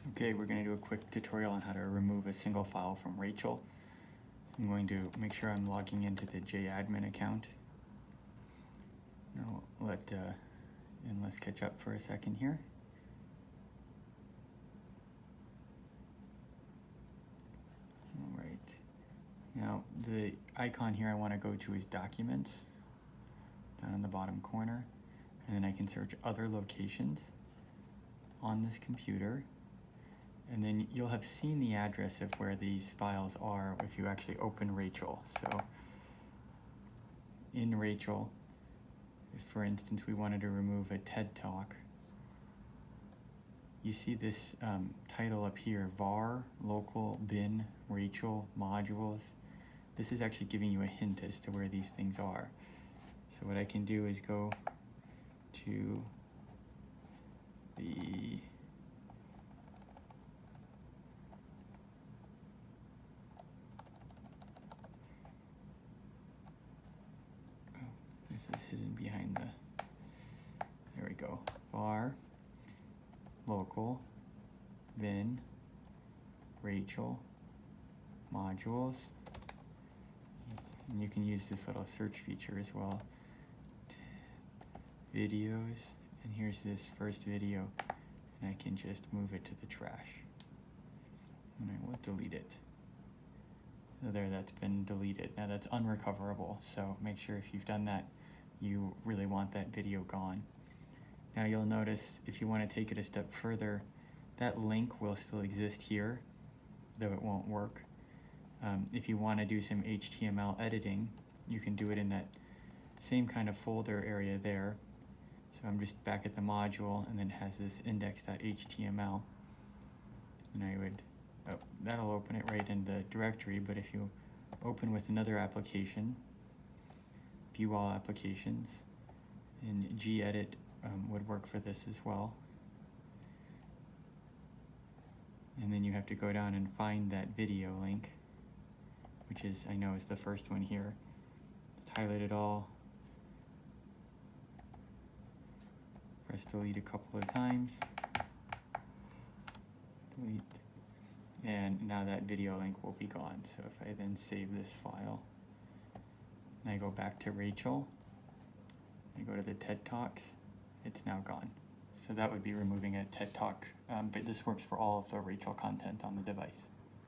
Okay, we're going to do a quick tutorial on how to remove a single file from Rachel. I'm going to make sure I'm logging into the JAdmin account. Now and let's catch up for a second here. All right. Now the icon here I want to go to is Documents, down in the bottom corner, and then I can search other locations on this computer. And then you'll have seen the address of where these files are if you actually open Rachel. So in Rachel, if for instance we wanted to remove a TED Talk, you see this title up here, var, local, bin, Rachel, modules. This is actually giving you a hint as to where these things are. So what I can do is go to the this is hidden behind the, there we go, var, local, bin, Rachel, modules, and you can use this little search feature as well. Videos, and here's this first video, and I can just move it to the trash, and I will delete it. So there, that's been deleted. Now that's unrecoverable, so make sure if you've done that, you really want that video gone. Now you'll notice if you want to take it a step further, that link will still exist here, though it won't work. If you want to do some HTML editing, you can do it in that same kind of folder area there. So I'm just back at the module, and then it has this index.html, and I would, that'll open it right in the directory. But if you open with another application, view all applications, and gedit would work for this as well. And then you have to go down and find that video link, which is, I know, is the first one here. Just highlight it all, press delete a couple of times, delete, and now that video link will be gone. So if I then save this file, and I go back to Rachel, I go to the TED Talks, it's now gone. So that would be removing a TED Talk, but this works for all of the Rachel content on the device.